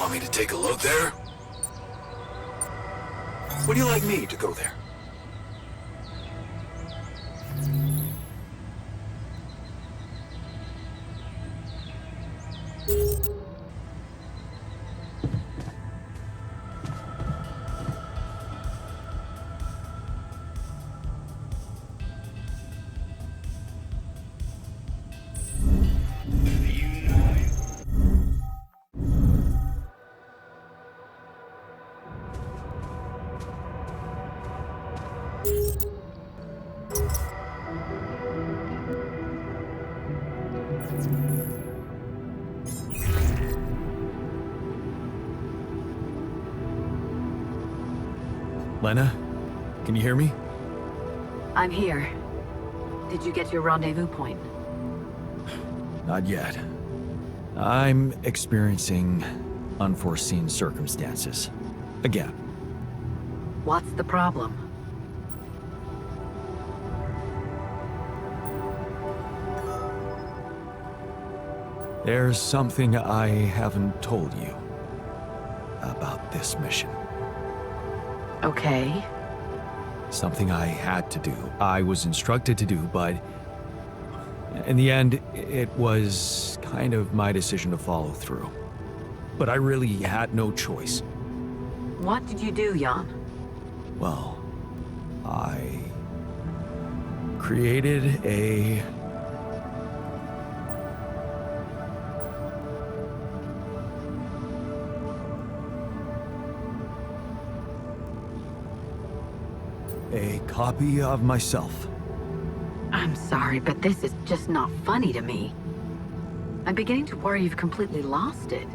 Want me to take a look there? Would you like me to go there? Lena, can you hear me? I'm here. Did you get to your rendezvous point? Not yet. I'm experiencing unforeseen circumstances. Again. What's the problem? There's something I haven't told you about this mission. Okay. Something I had to do. I was instructed to do, but in the end, it was kind of my decision to follow through. But I really had no choice. What did you do, Jan? Well, I created a copy of myself. I'm sorry, but this is just not funny to me. I'm beginning to worry you've completely lost it.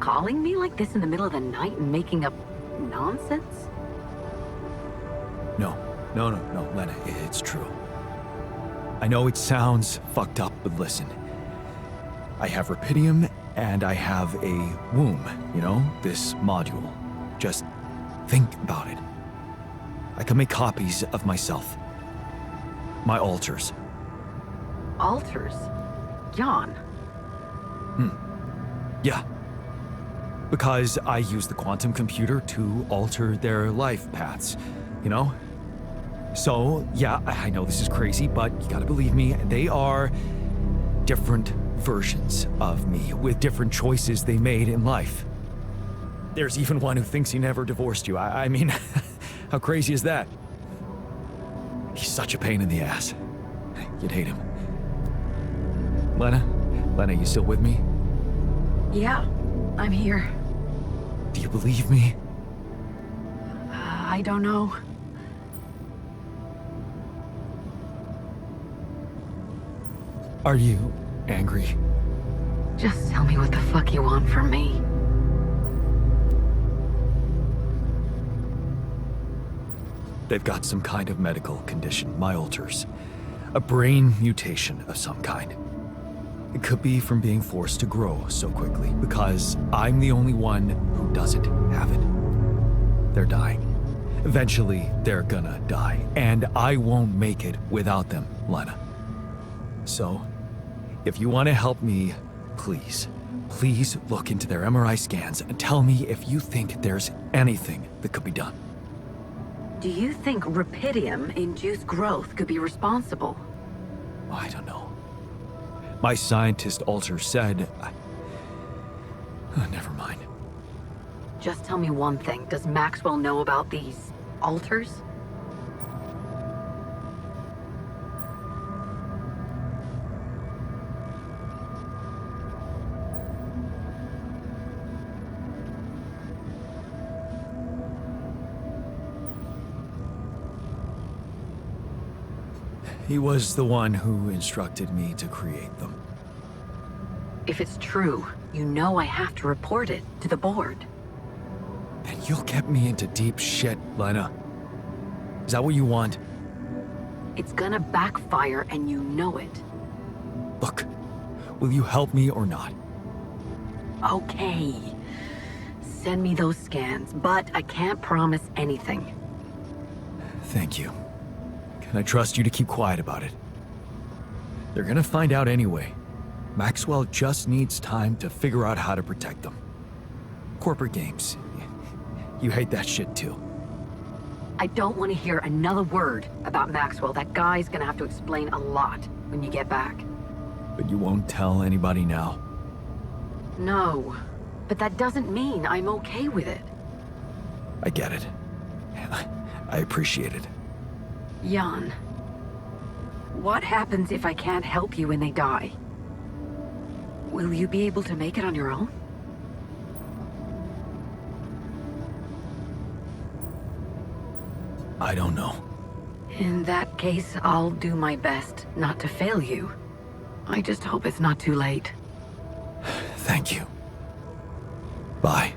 Calling me like this in the middle of the night and making up nonsense? No, Lena, it's true. I know it sounds fucked up, but listen. I have Rapidium and I have a womb, this module. Just think about it. I can make copies of myself. My alters. Alters? Jan? Yeah. Because I use the quantum computer to alter their life paths, So, yeah, I know this is crazy, but you gotta believe me, they are different versions of me with different choices they made in life. There's even one who thinks he never divorced you. I mean, how crazy is that? He's such a pain in the ass. You'd hate him. Lena, you still with me? Yeah, I'm here. Do you believe me? I don't know. Are you angry? Just tell me what the fuck you want from me. They've got some kind of medical condition, my alters. A brain mutation of some kind. It could be from being forced to grow so quickly, because I'm the only one who doesn't have it. They're dying. Eventually, they're gonna die, and I won't make it without them, Lena. So, if you want to help me, please look into their MRI scans and tell me if you think there's anything that could be done. Do you think Rapidium-induced growth could be responsible? I don't know. My scientist alter said... never mind. Just tell me one thing. Does Maxwell know about these alters? He was the one who instructed me to create them. If it's true, you know I have to report it to the board. Then you'll get me into deep shit, Lena. Is that what you want? It's gonna backfire and you know it. Look, will you help me or not? Okay. Send me those scans, but I can't promise anything. Thank you. Can I trust you to keep quiet about it? They're gonna find out anyway. Maxwell just needs time to figure out how to protect them. Corporate games. You hate that shit too. I don't want to hear another word about Maxwell. That guy's gonna have to explain a lot when you get back. But you won't tell anybody now? No, but that doesn't mean I'm okay with it. I get it. I appreciate it. Jan, what happens if I can't help you when they die? Will you be able to make it on your own? I don't know. In that case, I'll do my best not to fail you. I just hope it's not too late. Thank you. Bye.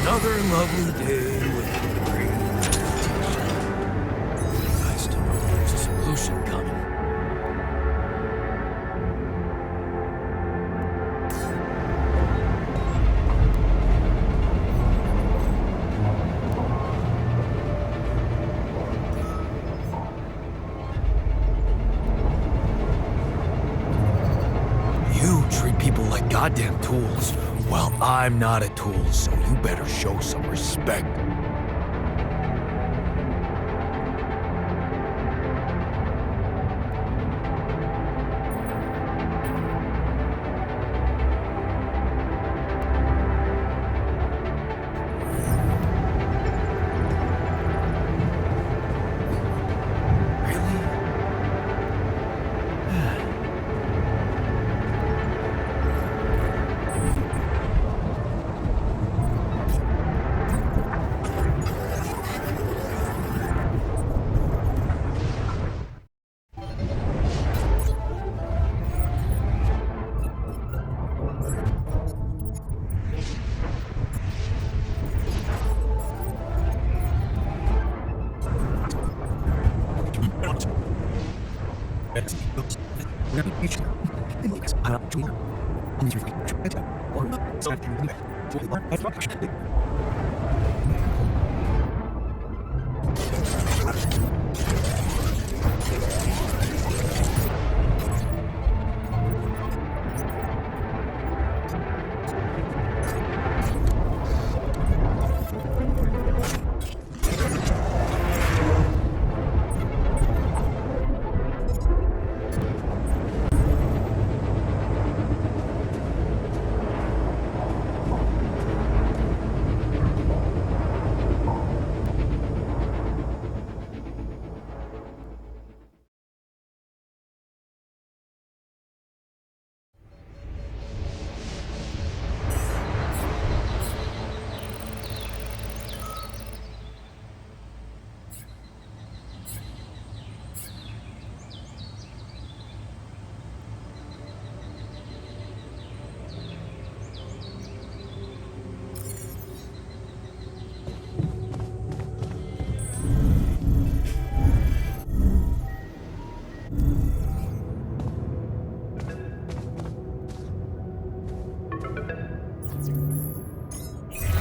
Another lovely day with rain. Nice to know there's a solution coming. You treat people like goddamn tools. Well, I'm not a tool, so you better show some respect.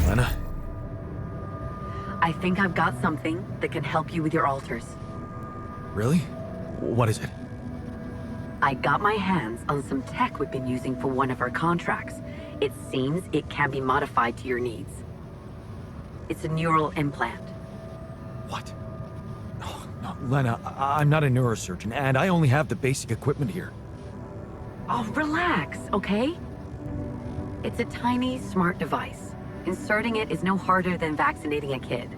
Lena? I think I've got something that can help you with your alters. Really? What is it? I got my hands on some tech we've been using for one of our contracts. It seems it can be modified to your needs. It's a neural implant. What? Oh, no, Lena, I'm not a neurosurgeon, and I only have the basic equipment here. Oh, relax, okay? It's a tiny, smart device. Inserting it is no harder than vaccinating a kid.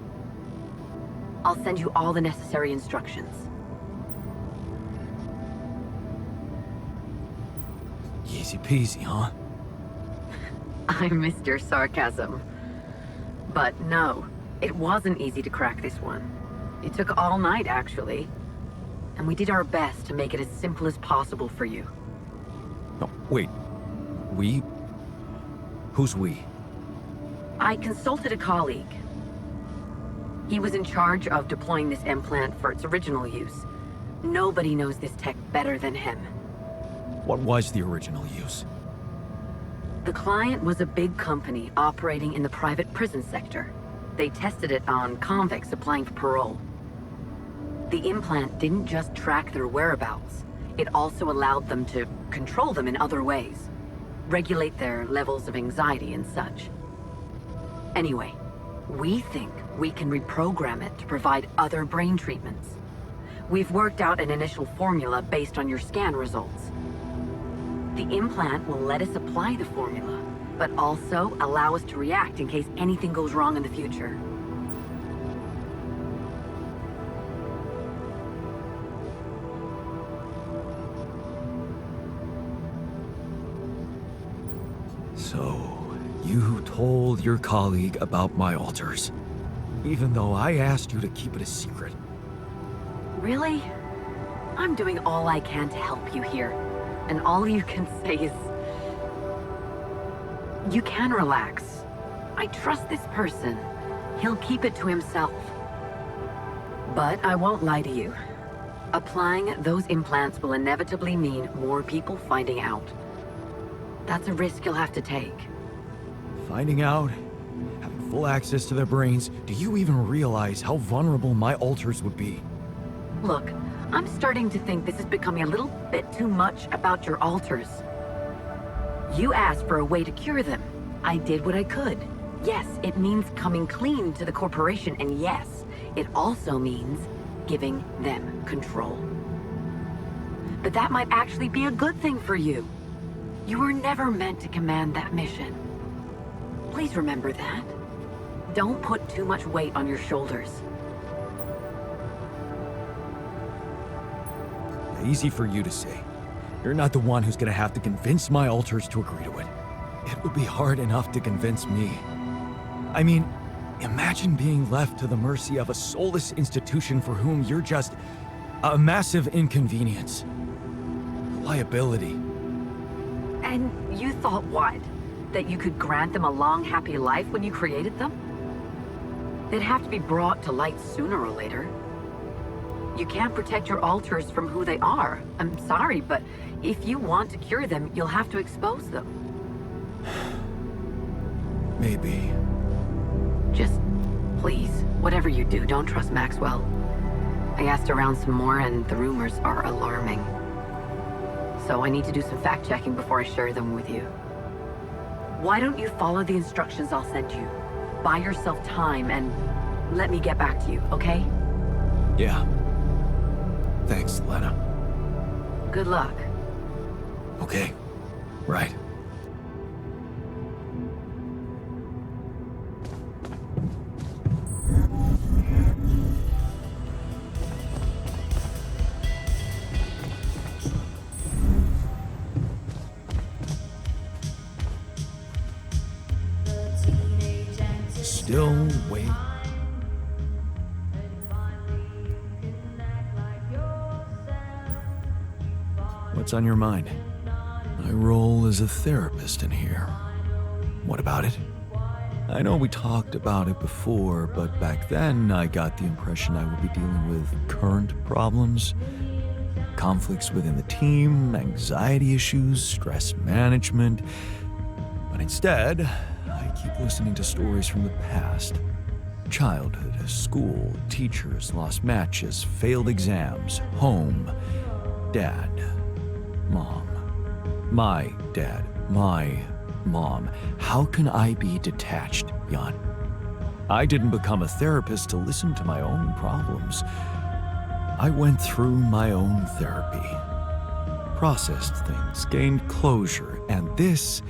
I'll send you all the necessary instructions. Easy peasy, huh? I missed your sarcasm. But no, it wasn't easy to crack this one. It took all night, actually. And we did our best to make it as simple as possible for you. No, wait. We? Who's we? I consulted a colleague. He was in charge of deploying this implant for its original use. Nobody knows this tech better than him. What was the original use? The client was a big company operating in the private prison sector. They tested it on convicts applying for parole. The implant didn't just track their whereabouts, it also allowed them to control them in other ways, regulate their levels of anxiety and such. Anyway, we think we can reprogram it to provide other brain treatments. We've worked out an initial formula based on your scan results. The implant will let us apply the formula, but also allow us to react in case anything goes wrong in the future. So, you told your colleague about my alters, even though I asked you to keep it a secret. Really? I'm doing all I can to help you here, and all you can say is... You can relax. I trust this person. He'll keep it to himself. But I won't lie to you. Applying those implants will inevitably mean more people finding out. That's a risk you'll have to take. Finding out, having full access to their brains, do you even realize how vulnerable my alters would be? Look, I'm starting to think this is becoming a little bit too much about your alters. You asked for a way to cure them. I did what I could. Yes, it means coming clean to the corporation, and yes, it also means giving them control. But that might actually be a good thing for you. You were never meant to command that mission. Please remember that. Don't put too much weight on your shoulders. Easy for you to say. You're not the one who's gonna have to convince my alters to agree to it. It would be hard enough to convince me. I mean, imagine being left to the mercy of a soulless institution for whom you're just a massive inconvenience. A liability. And you thought what? That you could grant them a long, happy life when you created them? They'd have to be brought to light sooner or later. You can't protect your alters from who they are. I'm sorry, but if you want to cure them, you'll have to expose them. Maybe. Just, please, whatever you do, don't trust Maxwell. I asked around some more, and the rumors are alarming. So I need to do some fact-checking before I share them with you. Why don't you follow the instructions I'll send you? Buy yourself time and let me get back to you, okay? Yeah. Thanks, Lena. Good luck. Okay. Right. Still wait. What's on your mind? My role as a therapist in here. What about it? I know we talked about it before, but back then I got the impression I would be dealing with current problems, conflicts within the team, anxiety issues, stress management. But instead, I keep listening to stories from the past. Childhood, school, teachers, lost matches, failed exams, home, dad, mom, my dad, my mom. How can I be detached, Jan? I didn't become a therapist to listen to my own problems. I went through my own therapy, processed things, gained closure, and this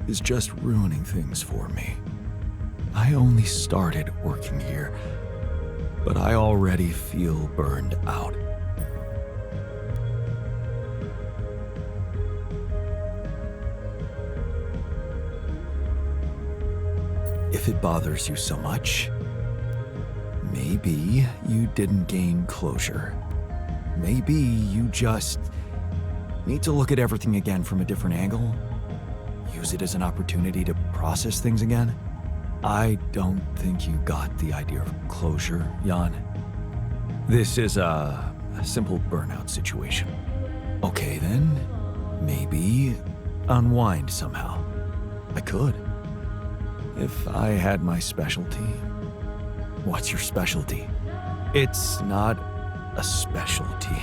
is just ruining things for me. I only started working here, but I already feel burned out. If it bothers you so much, maybe you didn't gain closure. Maybe you just need to look at everything again from a different angle. Use it as an opportunity to process things again. I don't think you got the idea of closure, Jan. This is a simple burnout situation. Okay then, maybe unwind somehow. I could. If I had my specialty. What's your specialty? It's not a specialty.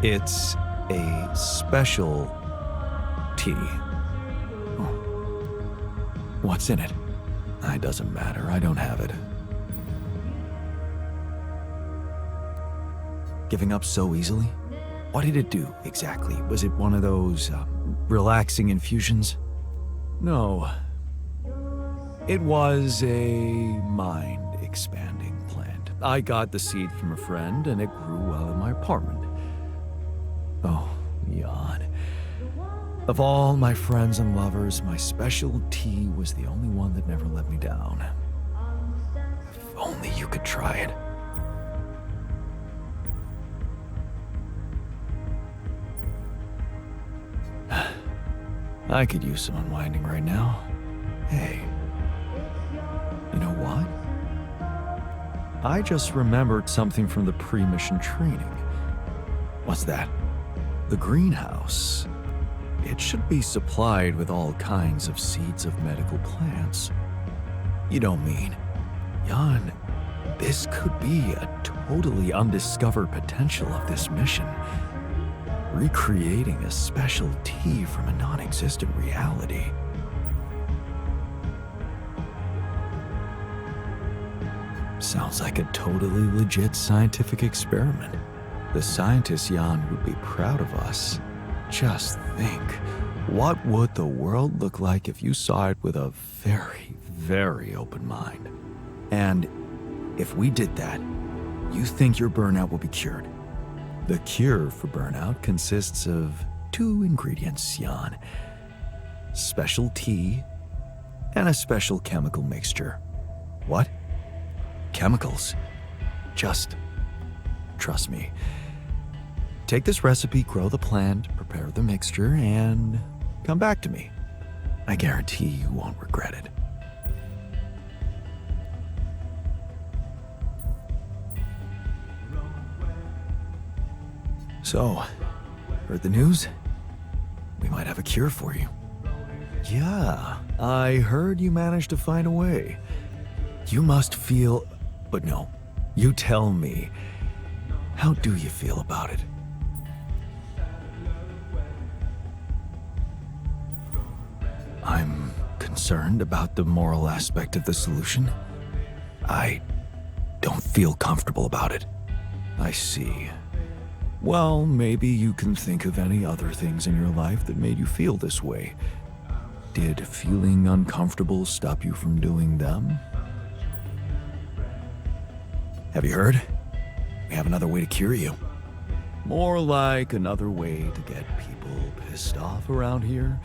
It's a special tea. Oh. What's in it? It doesn't matter. I don't have it. Giving up so easily? What did it do exactly? Was it one of those relaxing infusions? No. It was a mind-expanding plant. I got the seed from a friend, and it grew well in my apartment. Oh, Jan. Of all my friends and lovers, my special tea was the only one that never let me down. If only you could try it. I could use some unwinding right now. Hey. You know what? I just remembered something from the pre-mission training. What's that? The greenhouse. It should be supplied with all kinds of seeds of medical plants. You don't mean, Jan, this could be a totally undiscovered potential of this mission. Recreating a special tea from a non-existent reality. Sounds like a totally legit scientific experiment. The scientists, Jan, would be proud of us. Just think, what would the world look like if you saw it with a very, very open mind? And if we did that, you think your burnout will be cured? The cure for burnout consists of 2 ingredients, Jan. Special tea and a special chemical mixture. What? Chemicals? Just trust me. Take this recipe, grow the plant, prepare the mixture, and come back to me. I guarantee you won't regret it. So, heard the news? We might have a cure for you. Yeah, I heard you managed to find a way. You must feel... But no, you tell me. How do you feel about it? I'm concerned about the moral aspect of the solution. I don't feel comfortable about it. I see. Well, maybe you can think of any other things in your life that made you feel this way. Did feeling uncomfortable stop you from doing them? Have you heard? We have another way to cure you. More like another way to get people pissed off around here.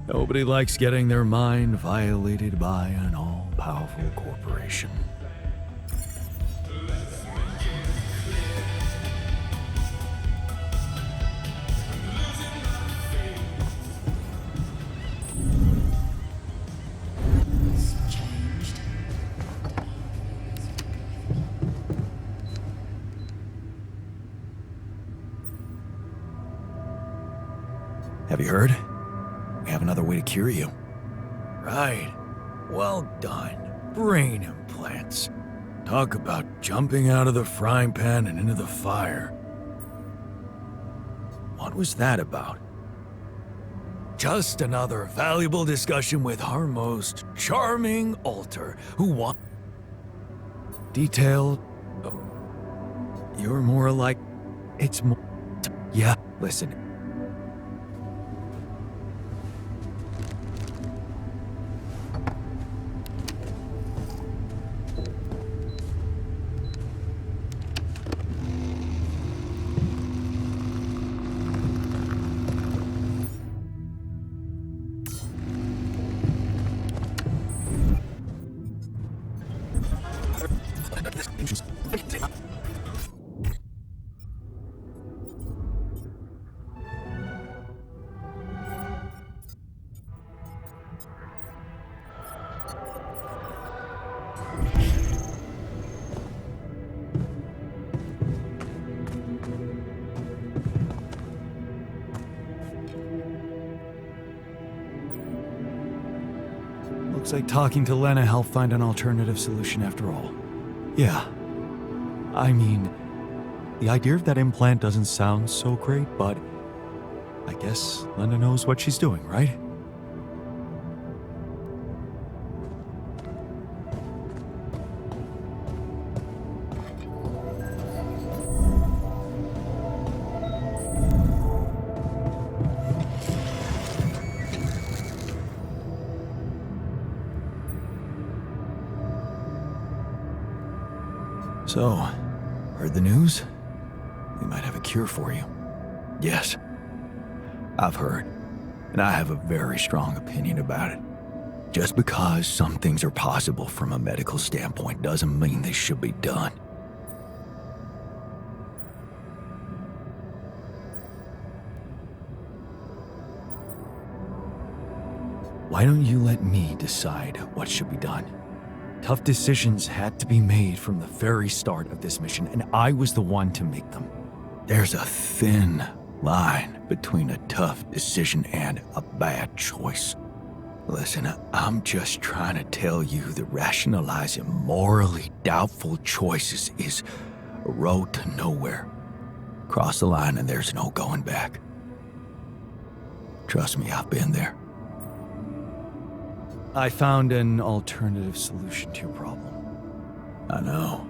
Nobody likes getting their mind violated by an all-powerful corporation. Have you heard? We have another way to cure you. Right. Well done. Brain implants. Talk about jumping out of the frying pan and into the fire. What was that about? Just another valuable discussion with our most charming alter who want... Detailed... You're more like... It's more... Yeah, listen. Looks like talking to Lena helped find an alternative solution after all. Yeah. I mean, the idea of that implant doesn't sound so great, but I guess Lena knows what she's doing, right? So, heard the news? We might have a cure for you. Yes, I've heard, and I have a very strong opinion about it. Just because some things are possible from a medical standpoint doesn't mean they should be done. Why don't you let me decide what should be done? Tough decisions had to be made from the very start of this mission, and I was the one to make them. There's a thin line between a tough decision and a bad choice. Listen, I'm just trying to tell you that rationalizing morally doubtful choices is a road to nowhere. Cross the line and there's no going back. Trust me, I've been there. I found an alternative solution to your problem. I know.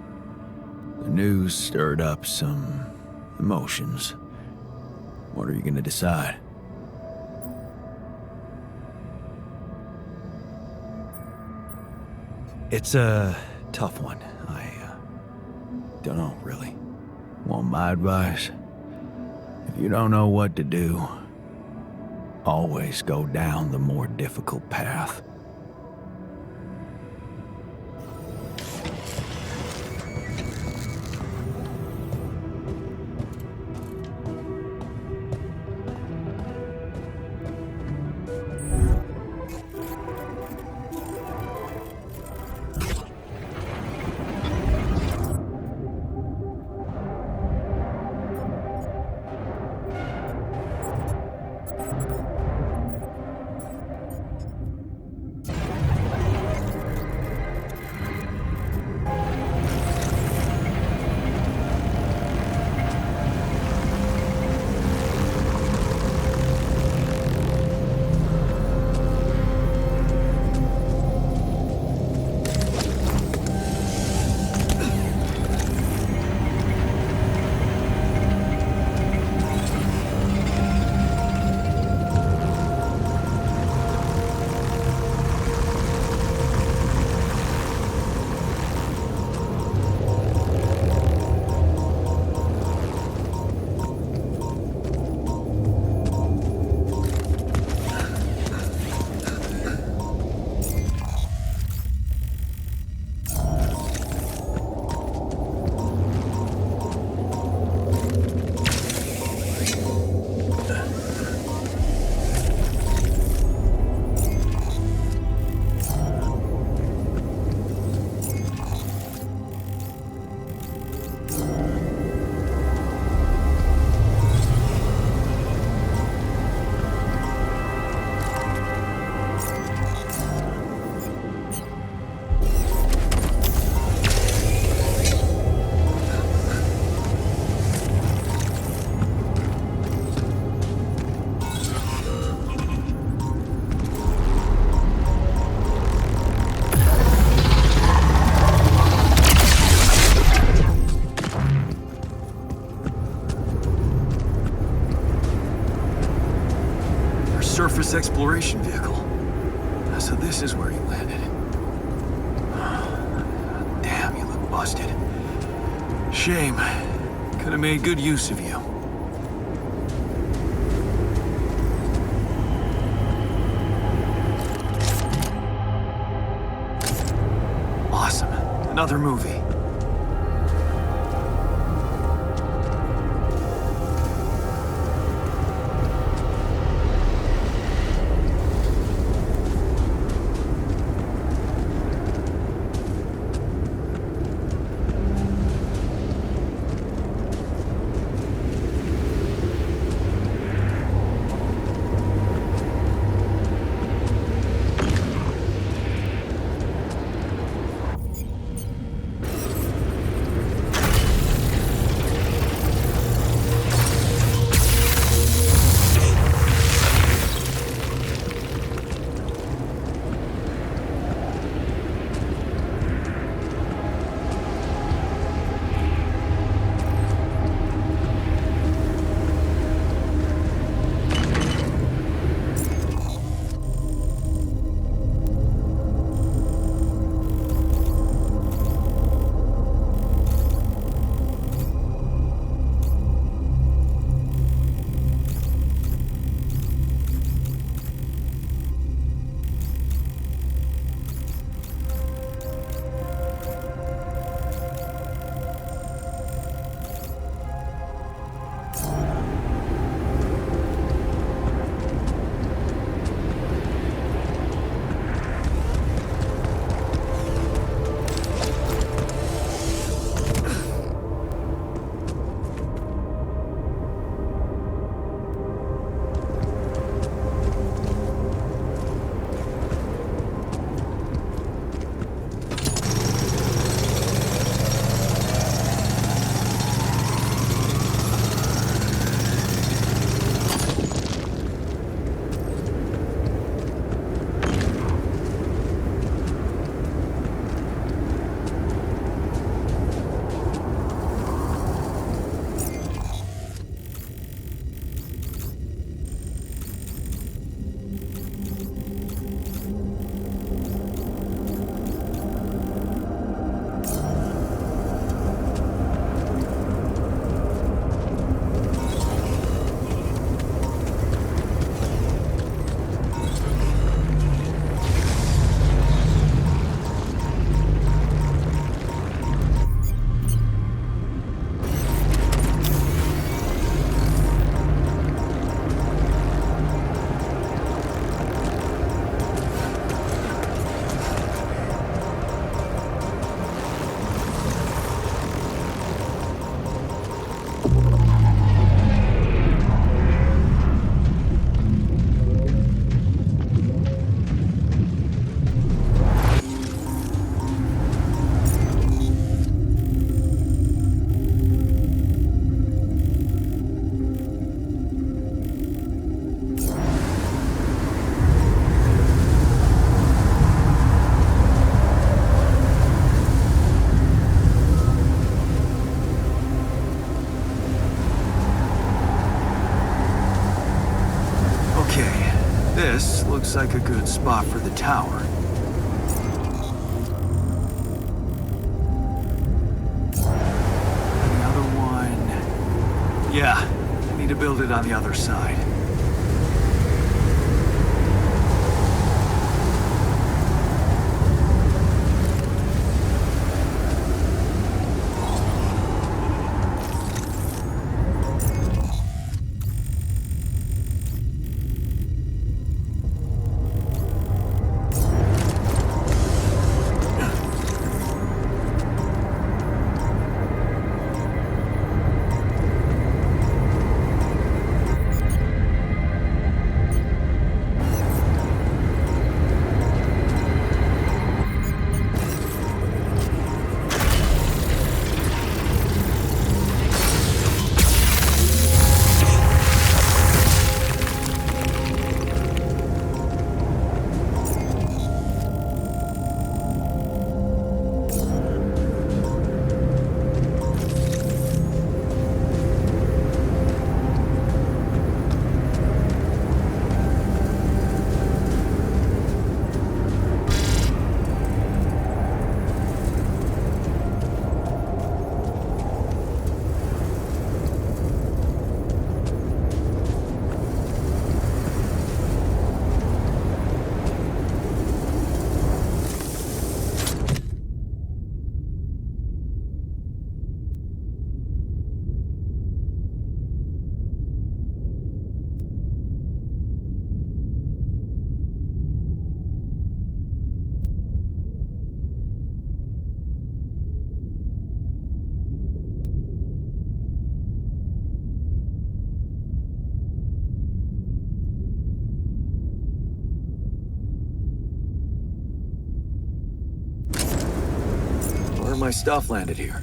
The news stirred up some emotions. What are you gonna decide? It's a tough one. I don't know, really. Want my advice? If you don't know what to do, always go down the more difficult path. surface exploration vehicle. So this is where you landed. Damn, you look busted. Shame. Could have made good use of you. Awesome. Another movie. This looks like a good spot for the tower. The other one... Yeah, I need to build it on the other side. of my stuff landed here.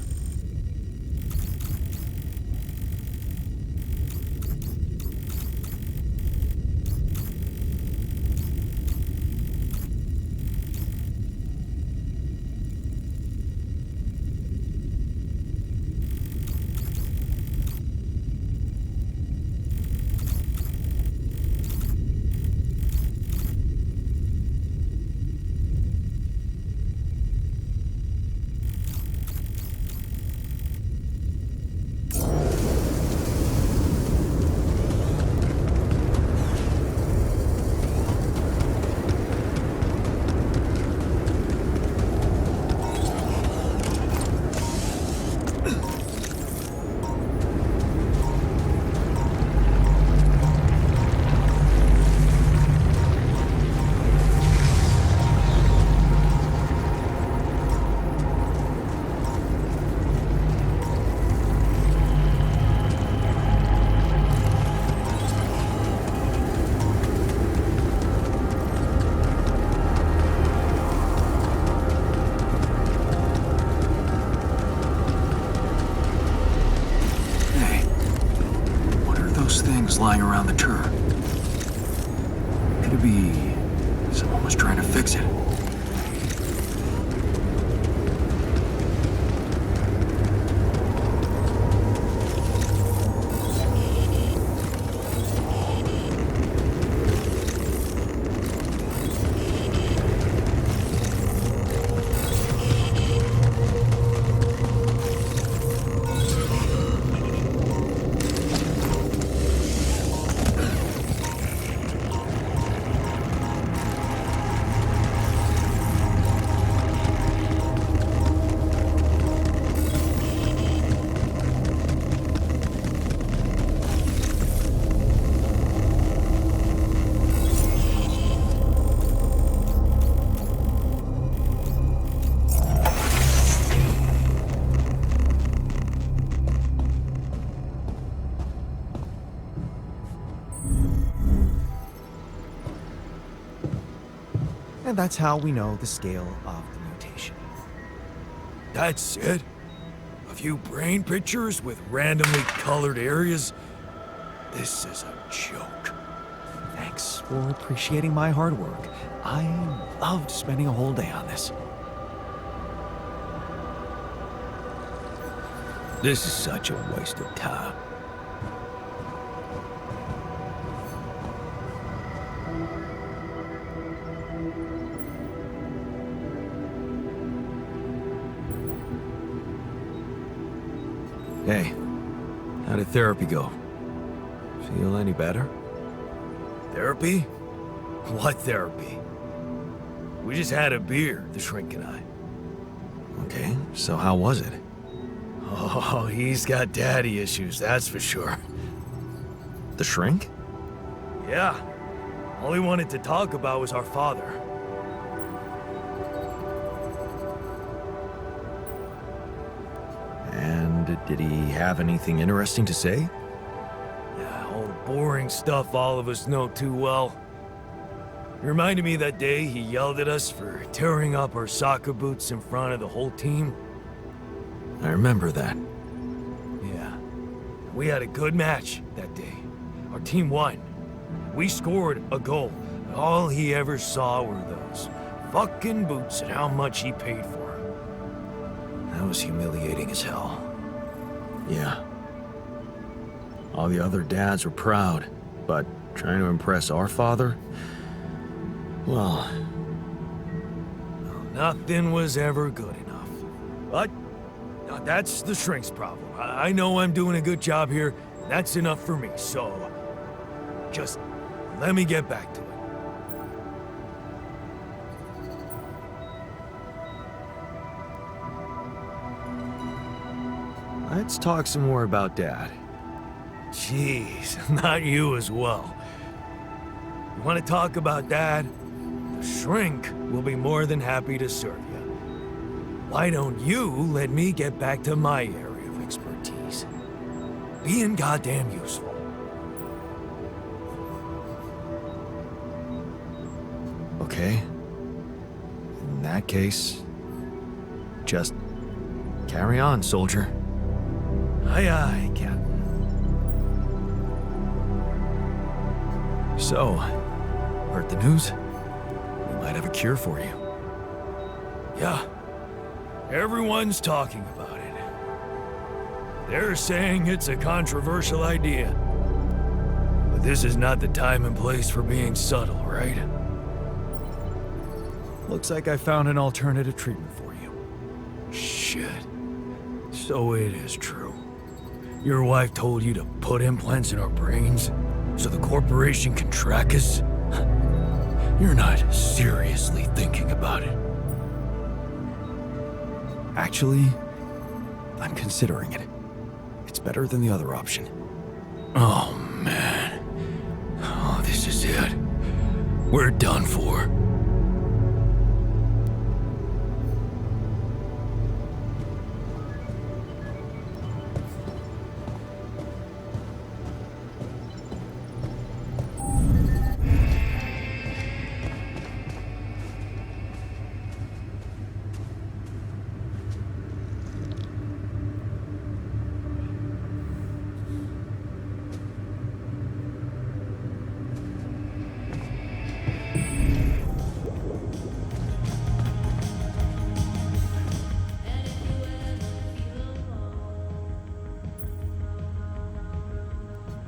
Lying around the turn. Could it be someone was trying to fix it? And that's how we know the scale of the mutation. That's it? A few brain pictures with randomly colored areas? This is a joke. Thanks for appreciating my hard work. I loved spending a whole day on this. This is such a waste of time. Hey, how did therapy go? Feel any better? Therapy? What therapy? We just had a beer, the shrink and I. Okay, so how was it? Oh, he's got daddy issues, that's for sure. The shrink? Yeah. All he wanted to talk about was our father. And did he have anything interesting to say? Yeah, all the boring stuff all of us know too well. He reminded me that day he yelled at us for tearing up our soccer boots in front of the whole team. I remember that. Yeah. We had a good match that day. Our team won. We scored a goal. All he ever saw were those fucking boots and how much he paid for them. That was humiliating as hell. Yeah. All the other dads were proud, but trying to impress our father? Well... Nothing was ever good enough. But that's the shrink's problem. I know I'm doing a good job here. That's enough for me, so... just let me get back to it. Let's talk some more about Dad. Jeez, not you as well. You want to talk about Dad? The shrink will be more than happy to serve you. Why don't you let me get back to my area of expertise? Being goddamn useful. Okay. In that case, just Carry on, soldier. Aye, aye, Captain. So, heard the news? We might have a cure for you. Yeah, everyone's talking about it. They're saying it's a controversial idea. But this is not the time and place for being subtle, right? Looks like I found an alternative treatment for you. Shit. So it is true. Your wife told you to put implants in our brains so the corporation can track us? You're not seriously thinking about it. Actually, I'm considering it. It's better than the other option. Oh, man. Oh, this is it. We're done for.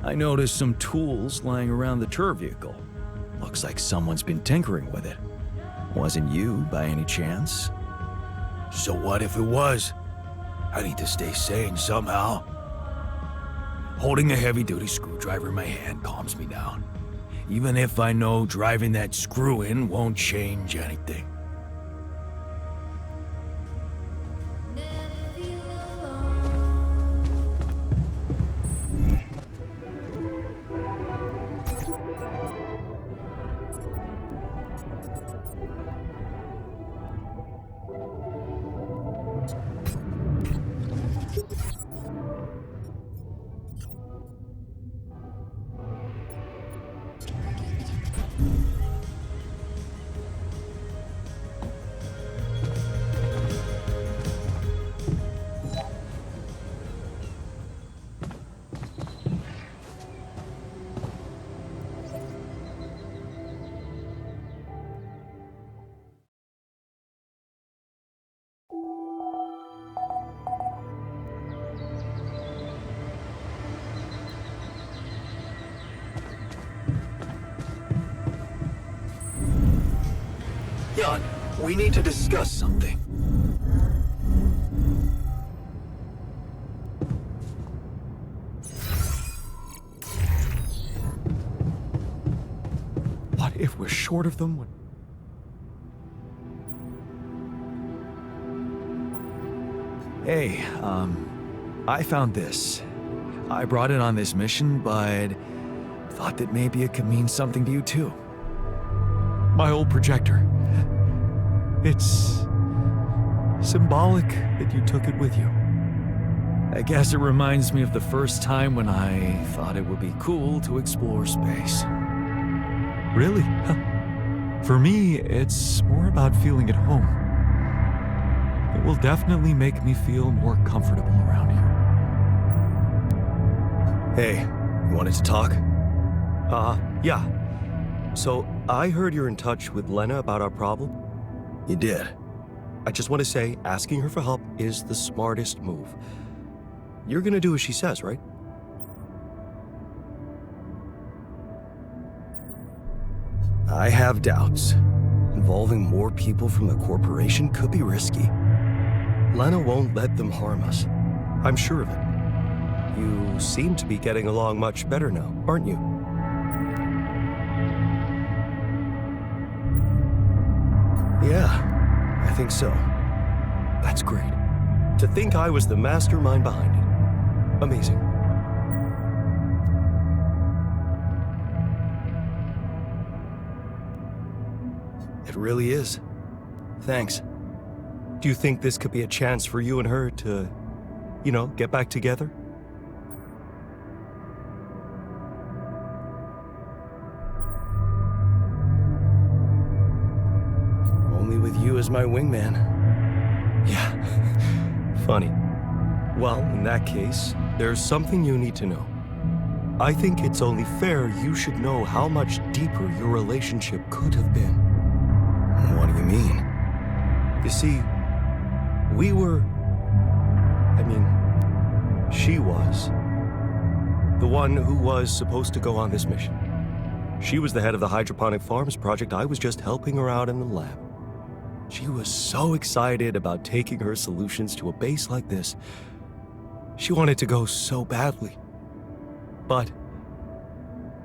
I noticed some tools lying around the tour vehicle. Looks like someone's been tinkering with it. Wasn't you, by any chance? So what if it was? I need to stay sane somehow. Holding a heavy-duty screwdriver in my hand calms me down. Even if I know driving that screw in won't change anything. Jan, we need to discuss something. What if we're short of them? Hey, I found this. I brought it on this mission, but thought that maybe it could mean something to you too. My old projector. It's symbolic that you took it with you. I guess it reminds me of the first time when I thought it would be cool to explore space. Really? For me, it's more about feeling at home. It will definitely make me feel more comfortable around here. Hey, you wanted to talk? Yeah. So, I heard you're in touch with Lena about our problem. You did. I just want to say, asking her for help is the smartest move. You're gonna do as she says, right? I have doubts. Involving more people from the corporation could be risky. Lena won't let them harm us. I'm sure of it. You seem to be getting along much better now, aren't you? Yeah, I think so. That's great. To think I was the mastermind behind it. Amazing. It really is. Thanks. Do you think this could be a chance for you and her to, get back together? Only with you as my wingman. Yeah, Funny. Well, in that case, there's something you need to know. I think it's only fair you should know how much deeper your relationship could have been. What do you mean? You see, she was the one who was supposed to go on this mission. She was the head of the hydroponic farms project. I was just helping her out in the lab. She was so excited about taking her solutions to a base like this. She wanted to go so badly. But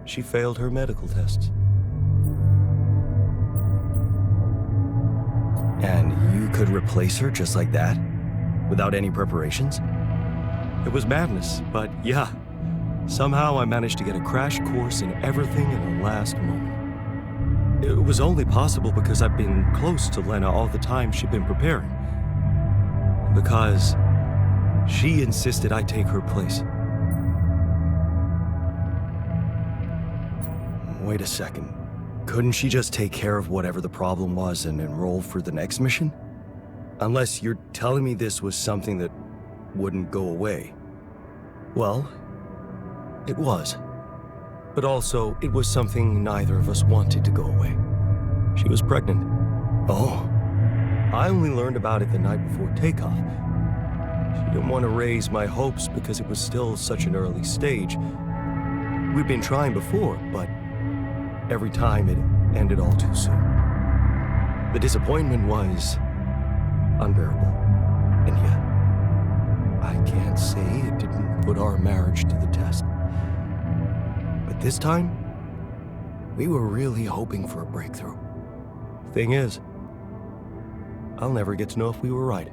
she failed her medical tests. And you could replace her just like that? Without any preparations? It was madness, but yeah. Somehow I managed to get a crash course in everything in the last moment. It was only possible because I've been close to Lena all the time she'd been preparing. Because she insisted I take her place. Wait a second. Couldn't she just take care of whatever the problem was and enroll for the next mission? Unless you're telling me this was something that wouldn't go away. Well, it was. But also, it was something neither of us wanted to go away. She was pregnant. Oh. I only learned about it the night before takeoff. She didn't want to raise my hopes because it was still such an early stage. We'd been trying before, but every time it ended all too soon. The disappointment was unbearable. And yet, I can't say it didn't put our marriage to the test. But this time, we were really hoping for a breakthrough. Thing is, I'll never get to know if we were right.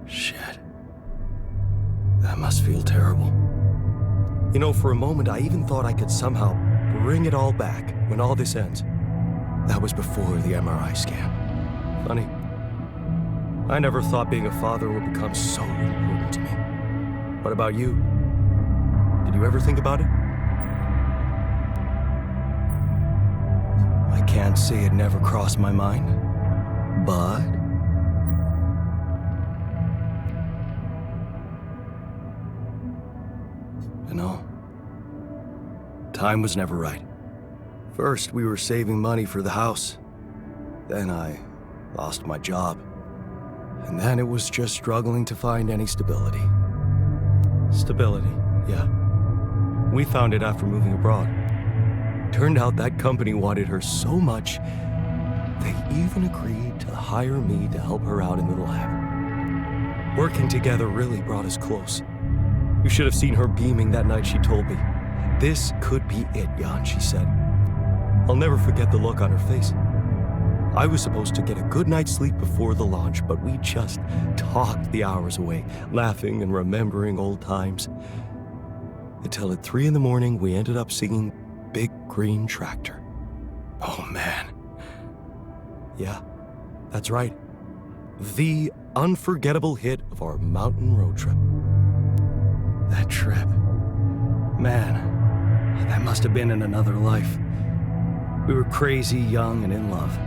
Shit. That must feel terrible. You know, for a moment, I even thought I could somehow bring it all back when all this ends. That was before the MRI scan. Funny. I never thought being a father would become so important to me. What about you? Did you ever think about it? I can't say it never crossed my mind, but... You know, time was never right. First, we were saving money for the house. Then I lost my job. And then it was just struggling to find any stability. Stability, yeah. We found it after moving abroad. Turned out that company wanted her so much, they even agreed to hire me to help her out in the lab. Working together really brought us close. You should have seen her beaming that night she told me. "This could be it, Jan," she said. I'll never forget the look on her face. I was supposed to get a good night's sleep before the launch, but we just talked the hours away, laughing and remembering old times. Until at 3 a.m, we ended up singing Big Green Tractor. Oh, man. Yeah, that's right. The unforgettable hit of our mountain road trip. That trip. Man, that must have been in another life. We were crazy, young, and in love.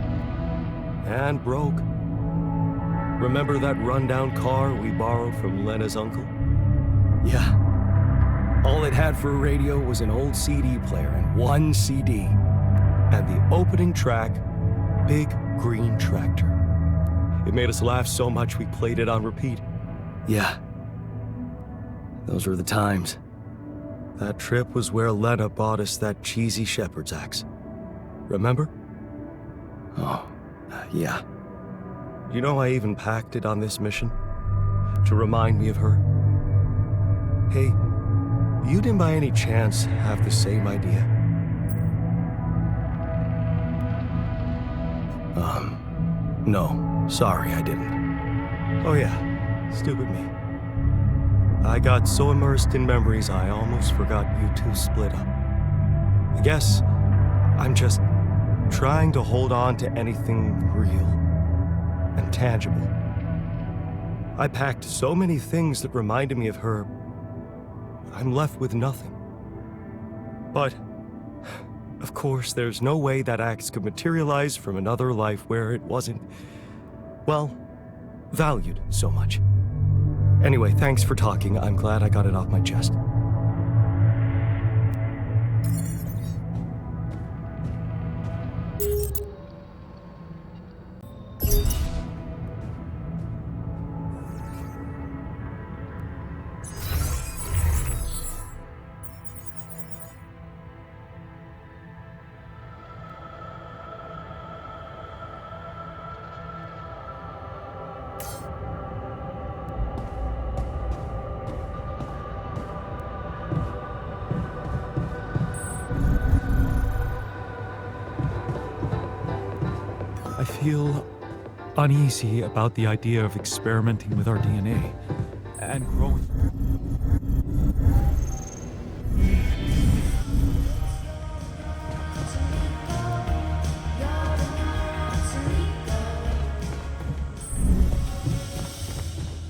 And broke. Remember that rundown car we borrowed from Lena's uncle? Yeah. All it had for a radio was an old CD player and one CD. And the opening track, Big Green Tractor. It made us laugh so much we played it on repeat. Yeah. Those were the times. That trip was where Lena bought us that cheesy shepherd's axe. Remember? Oh, yeah. You know, I even packed it on this mission to remind me of her. Hey, you didn't by any chance have the same idea? No. Sorry, I didn't. Oh yeah, stupid me. I got so immersed in memories I almost forgot you two split up. I guess I'm just trying to hold on to anything real and tangible. I packed so many things that reminded me of her, I'm left with nothing. But Of course, there's no way that axe could materialize from another life where it wasn't, well, valued so much. Anyway, thanks for talking. I'm glad I got it off my chest. I feel uneasy about the idea of experimenting with our DNA and growing.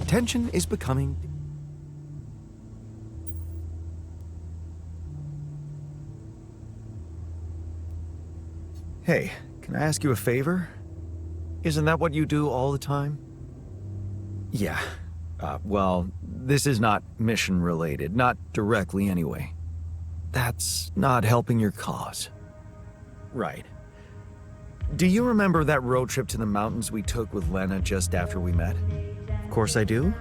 Tension is becoming. Hey, can I ask you a favor? Isn't that what you do all the time? Yeah. Well, this is not mission-related, not directly anyway. That's not helping your cause. Right. Do you remember that road trip to the mountains we took with Lena just after we met? Of course I do.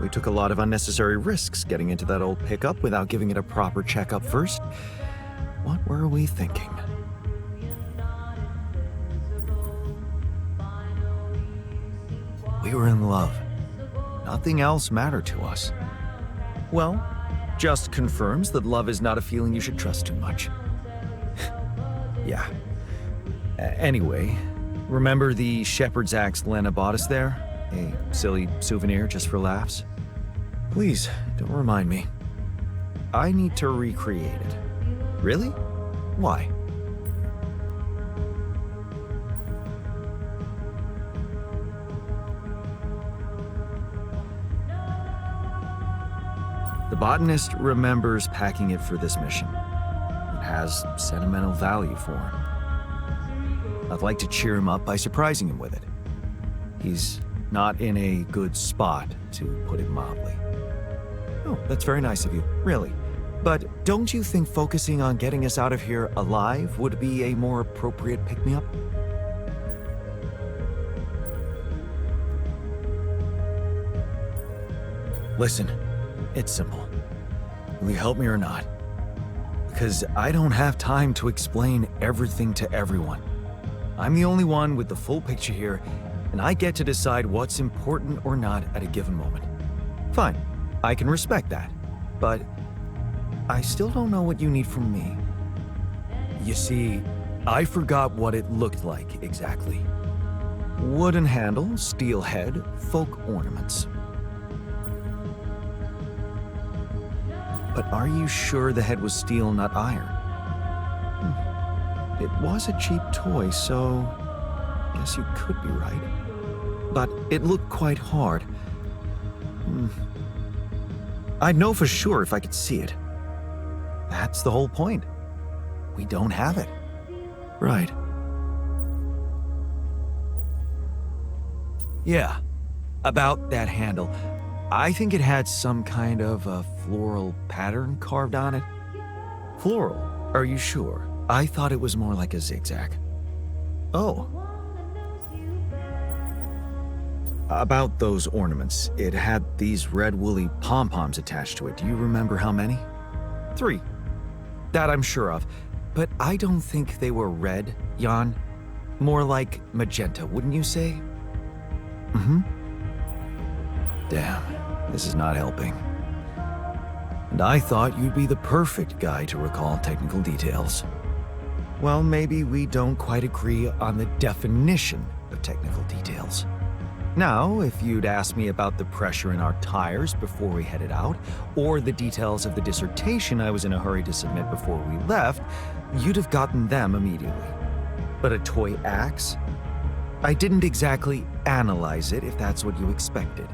We took a lot of unnecessary risks getting into that old pickup without giving it a proper checkup first. What were we thinking? We were in love. Nothing else mattered to us. Well, just confirms that love is not a feeling you should trust too much. Yeah. Anyway, remember the shepherd's axe Lena bought us there? A silly souvenir just for laughs? Please, don't remind me. I need to recreate it. Really? Why? The botanist remembers packing it for this mission. It has sentimental value for him. I'd like to cheer him up by surprising him with it. He's not in a good spot, to put it mildly. Oh, that's very nice of you, really. But don't you think focusing on getting us out of here alive would be a more appropriate pick-me-up? Listen, it's simple. Will you help me or not? Because I don't have time to explain everything to everyone. I'm the only one with the full picture here, and I get to decide what's important or not at a given moment. Fine, I can respect that, but I still don't know what you need from me. You see, I forgot what it looked like exactly. Wooden handle, steel head, folk ornaments. But are you sure the head was steel, not iron? It was a cheap toy, so I guess you could be right. But it looked quite hard. I'd know for sure if I could see it. That's the whole point. We don't have it. Right. Yeah, about that handle. I think it had some kind of a floral pattern carved on it. Floral? Are you sure? I thought it was more like a zigzag. Oh. About those ornaments, it had these red woolly pom-poms attached to it. Do you remember how many? 3. That I'm sure of. But I don't think they were red, Jan. More like magenta, wouldn't you say? Damn, this is not helping. And I thought you'd be the perfect guy to recall technical details. Well, maybe we don't quite agree on the definition of technical details. Now, if you'd asked me about the pressure in our tires before we headed out, or the details of the dissertation I was in a hurry to submit before we left, you'd have gotten them immediately. But a toy axe? I didn't exactly analyze it, if that's what you expected.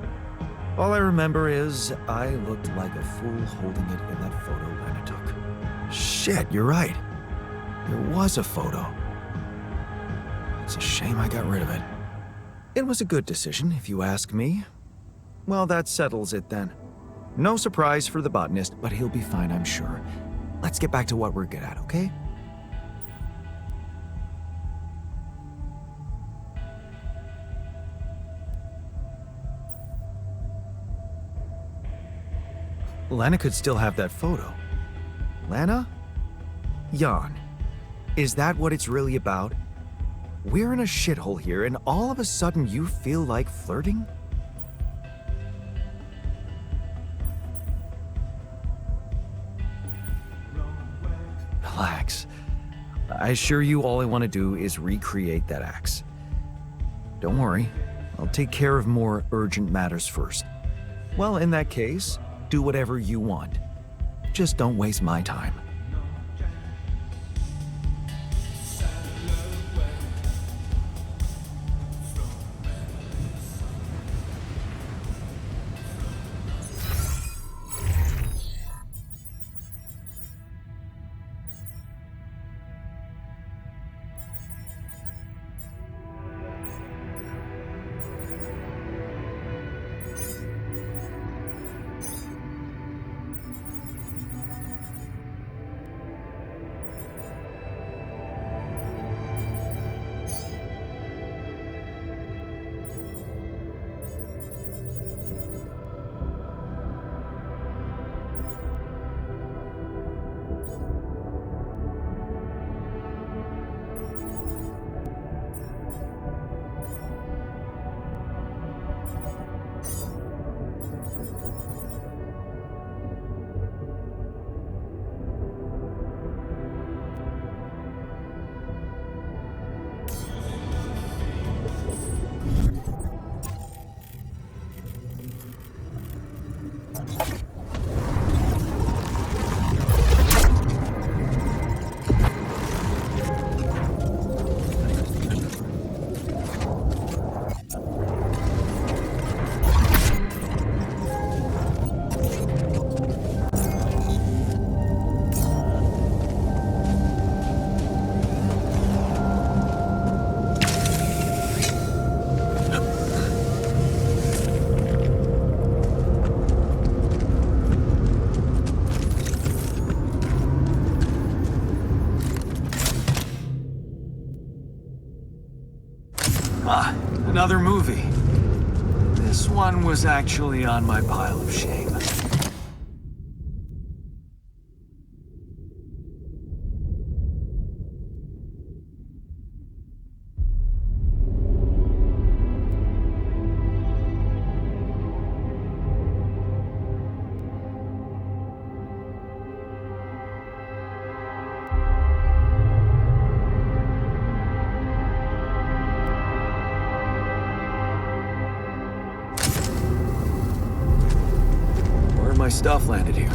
All I remember is I looked like a fool holding it in that photo Lena took. Shit, you're right. There was a photo. It's a shame I got rid of it. It was a good decision, if you ask me. Well, that settles it then. No surprise for the botanist, but he'll be fine, I'm sure. Let's get back to what we're good at, okay? Lena could still have that photo. Lena? Jan, is that what it's really about? We're in a shithole here, and all of a sudden you feel like flirting? Relax. I assure you all I want to do is recreate that axe. Don't worry, I'll take care of more urgent matters first. Well, in that case, do whatever you want. Just don't waste my time. Another movie. This one was actually on my pile of shame. My stuff landed here.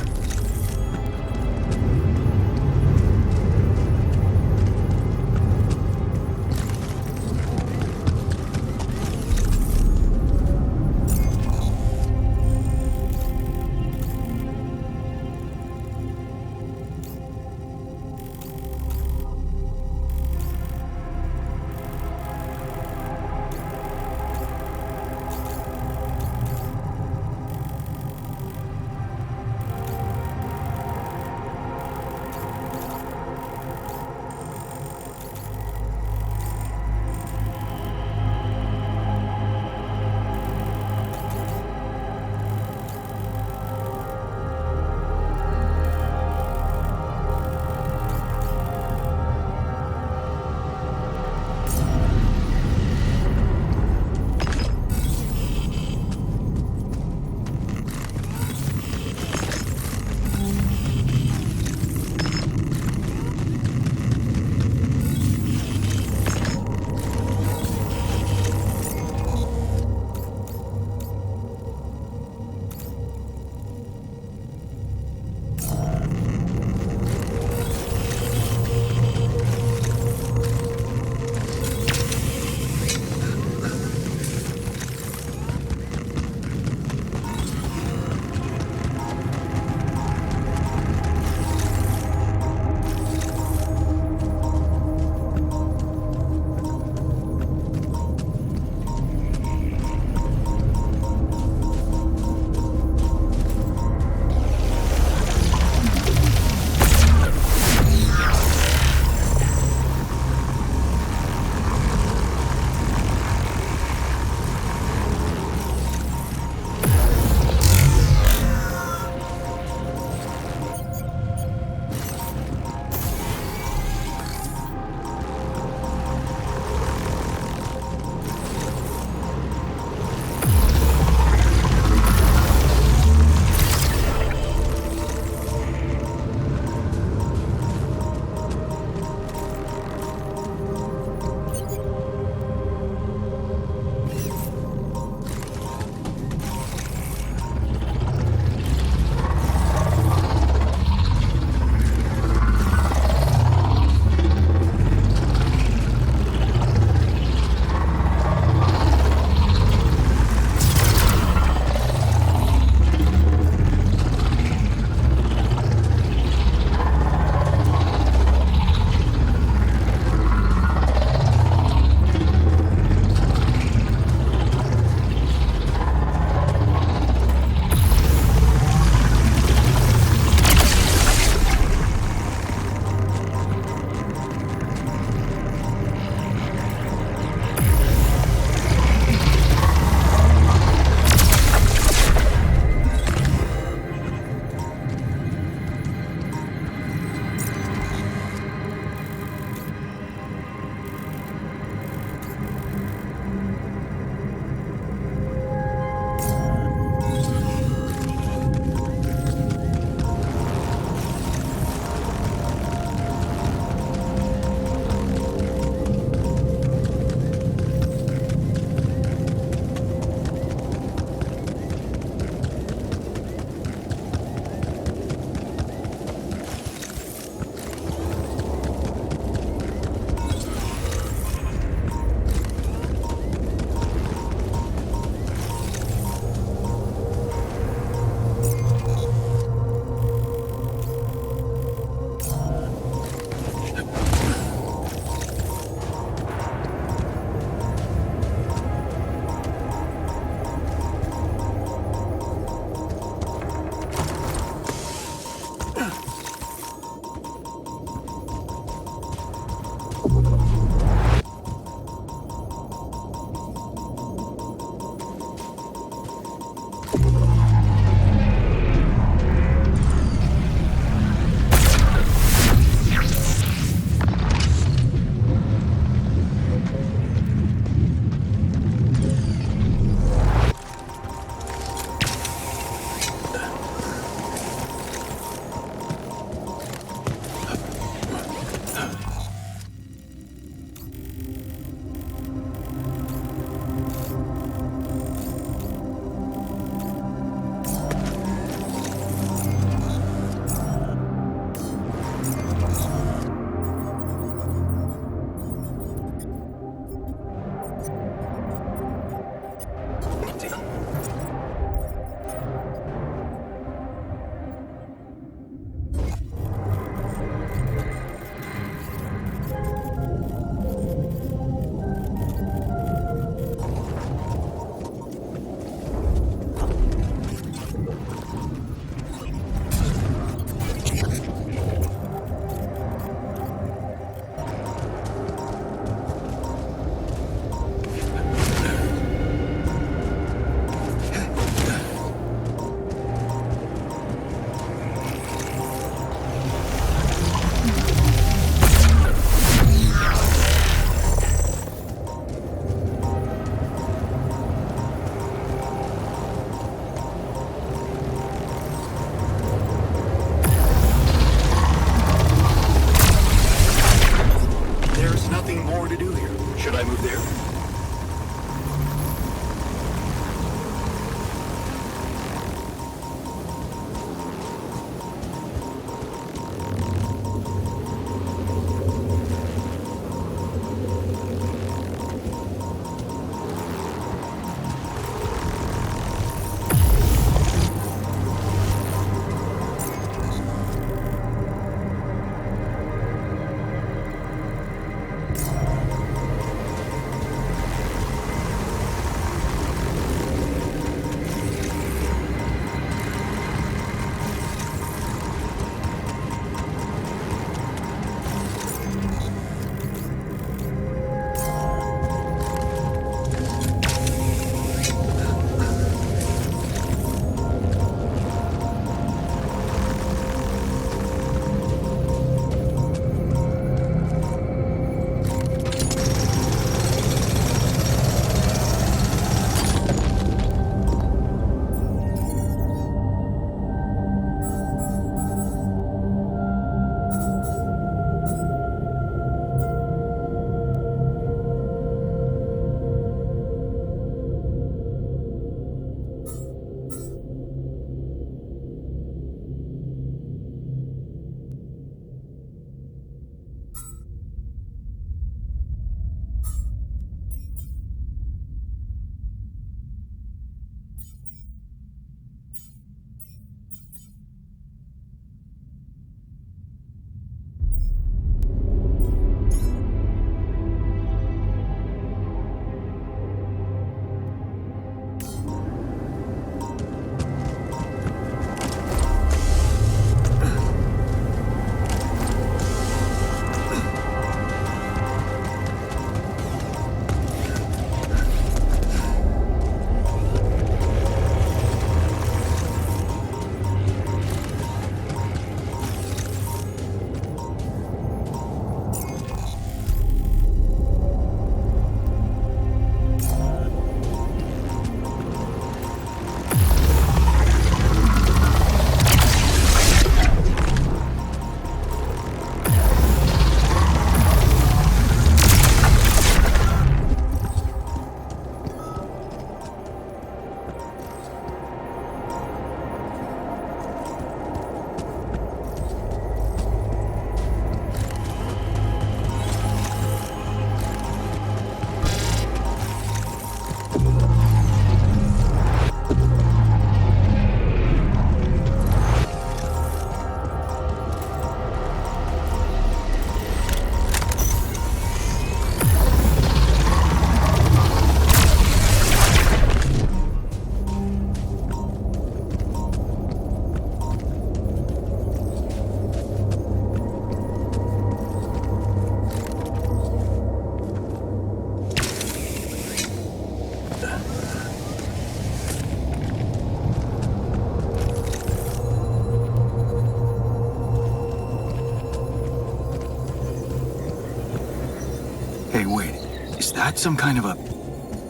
wait. Is that some kind of a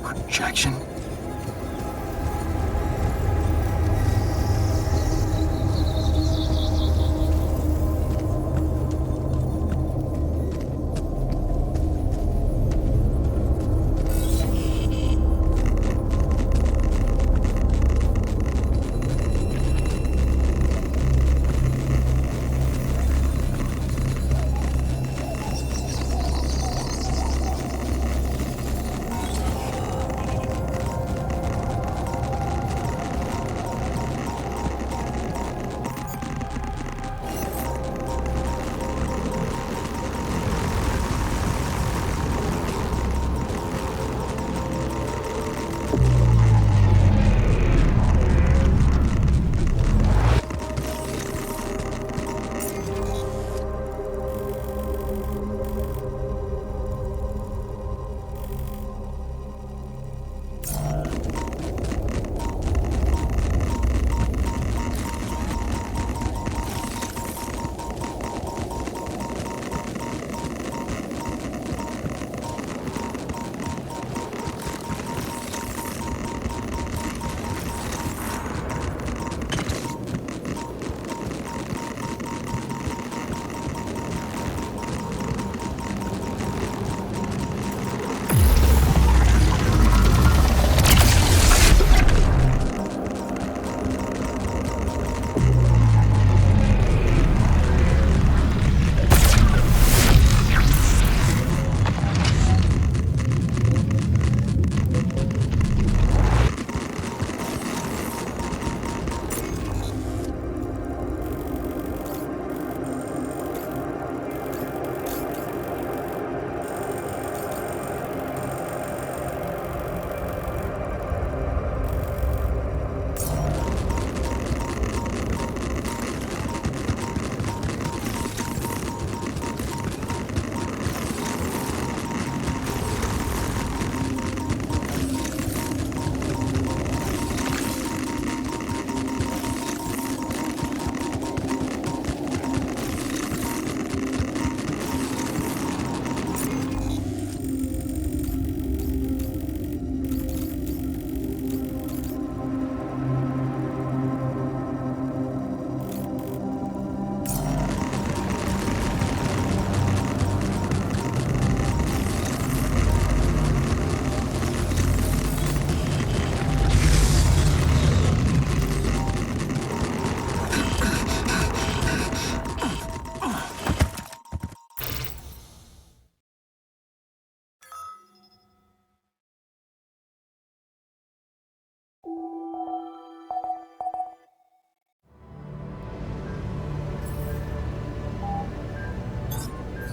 projection?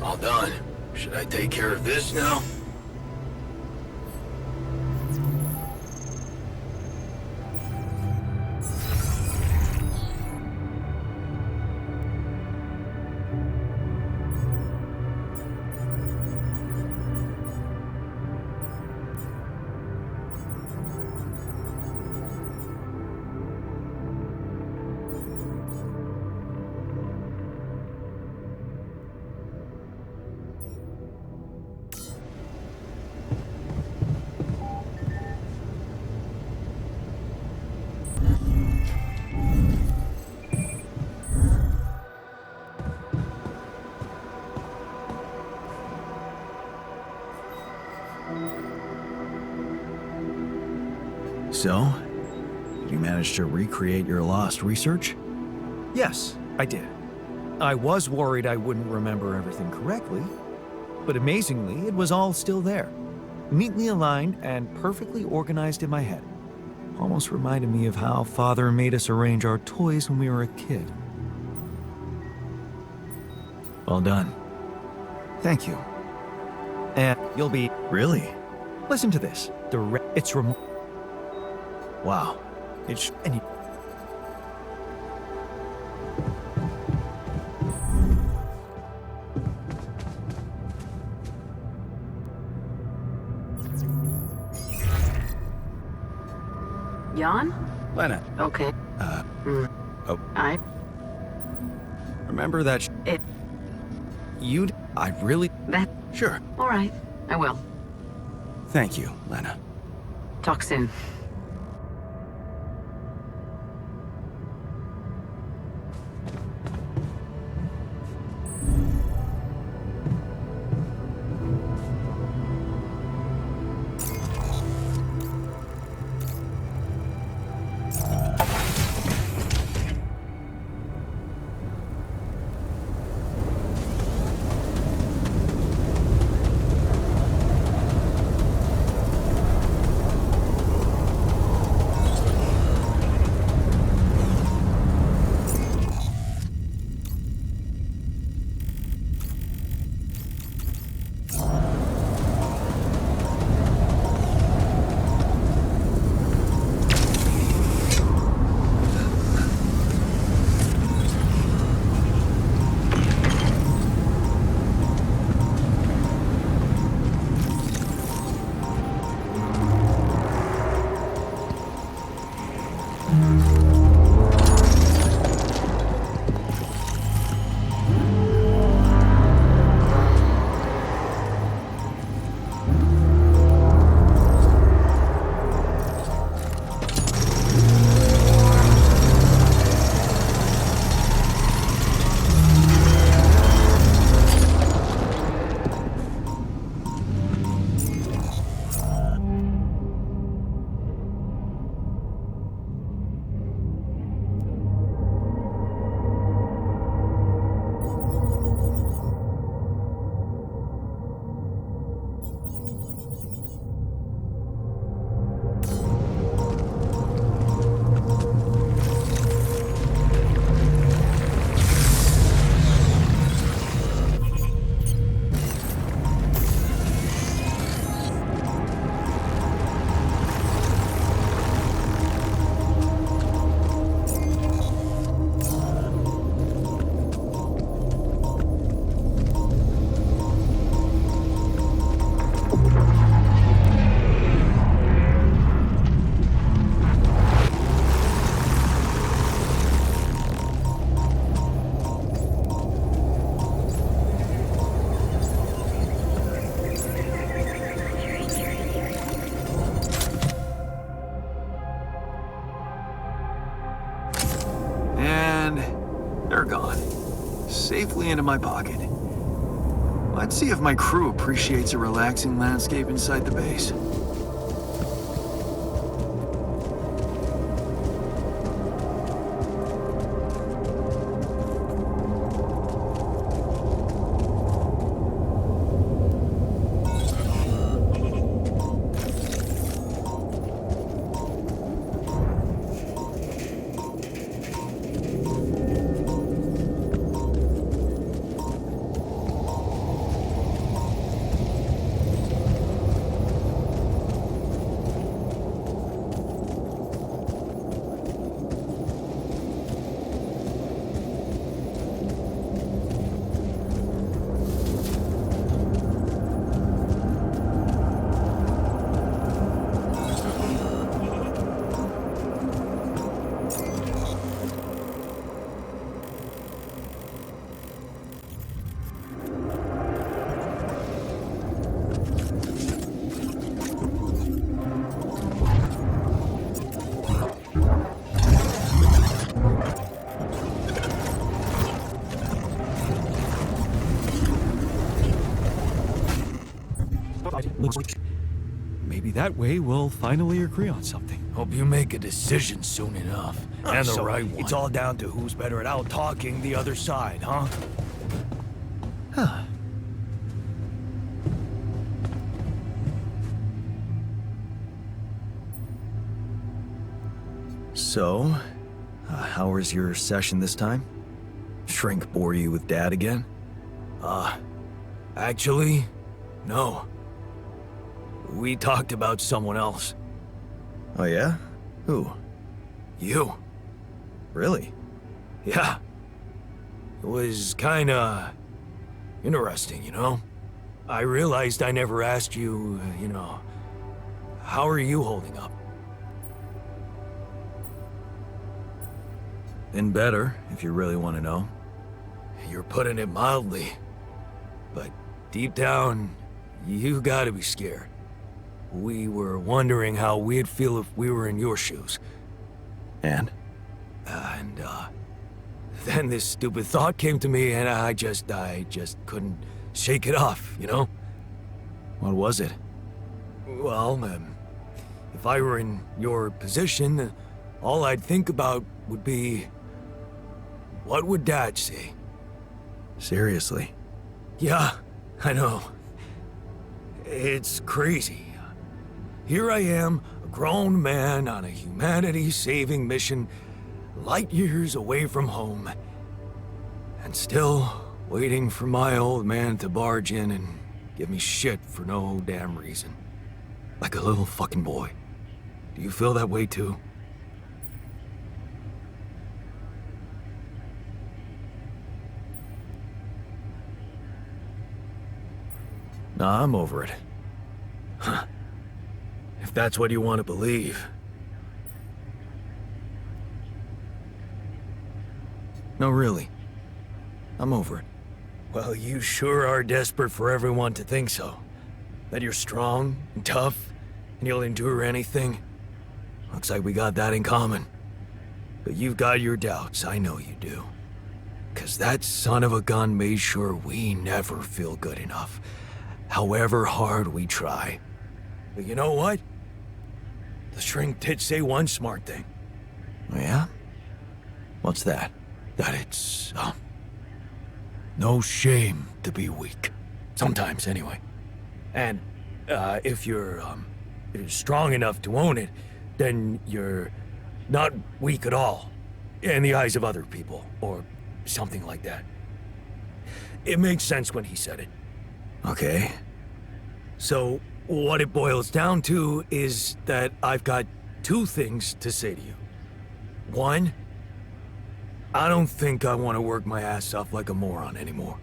All done. Should I take care of this now? So, did you manage to recreate your lost research? Yes, I did. I was worried I wouldn't remember everything correctly, but amazingly, it was all still there. Neatly aligned and perfectly organized in my head. Almost reminded me of how Father made us arrange our toys when we were a kid. Well done. Thank you. And you'll be... Really? Listen to this. It's Wow. and Jan? Lena, Okay. I... remember that It... I really... That... Sure. All right. I will. Thank you, Lena. Talk soon. They're gone. Safely into my pocket. Let's see if my crew appreciates a relaxing landscape inside the base. Looks like maybe that way we'll finally agree on something. Hope you make a decision soon enough. And the so right one. It's all down to who's better at out-talking the other side, huh? Huh. So, how was your session this time? Shrink bore you with Dad again? Actually, no. We talked about someone else. Oh yeah? Who? You. Really? Yeah. It was kinda interesting, you know? I realized I never asked you, how are you holding up? Been better, if you really want to know. You're putting it mildly. But deep down, you gotta be scared. We were wondering how we'd feel if we were in your shoes. And? Then this stupid thought came to me, and I just couldn't shake it off, you know? What was it? Well, if I were in your position, all I'd think about would be, what would Dad say? Seriously? Yeah, I know. It's crazy. Here I am, a grown man on a humanity-saving mission, light years away from home, and still waiting for my old man to barge in and give me shit for no damn reason. Like a little fucking boy. Do you feel that way too? Nah, I'm over it. Huh. If that's what you want to believe. No, really. I'm over it. Well, you sure are desperate for everyone to think so. That you're strong and tough, and you'll endure anything. Looks like we got that in common. But you've got your doubts, I know you do. 'Cause that son of a gun made sure we never feel good enough, however hard we try. But you know what? The shrink did say one smart thing. Yeah? What's that? That it's, no shame to be weak. Sometimes, anyway. And, if you're strong enough to own it, then you're not weak at all. In the eyes of other people, or something like that. It makes sense when he said it. Okay. So, what it boils down to is that I've got two things to say to you. One, I don't think I want to work my ass off like a moron anymore.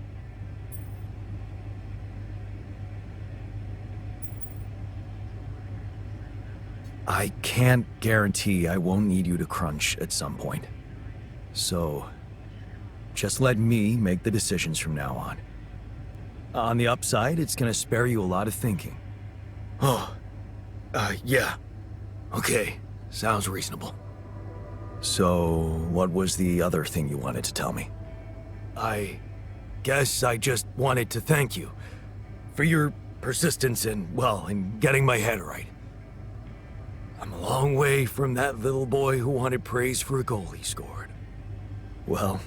I can't guarantee I won't need you to crunch at some point. So, just let me make the decisions from now on. On the upside, it's gonna spare you a lot of thinking. Oh, yeah. Okay, sounds reasonable. So, what was the other thing you wanted to tell me? I guess I just wanted to thank you for your persistence in getting my head right. I'm a long way from that little boy who wanted praise for a goal he scored. Well,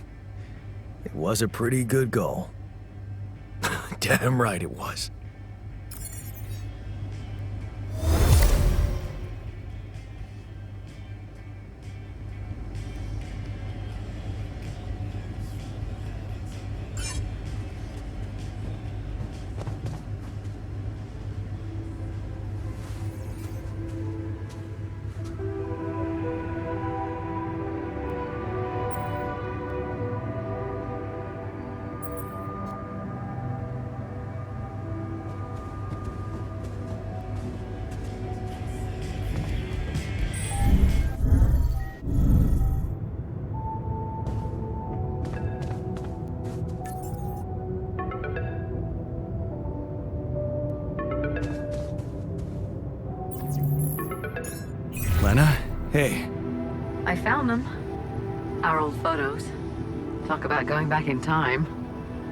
it was a pretty good goal. Damn right it was. Lena? Hey. I found them. Our old photos. Talk about going back in time.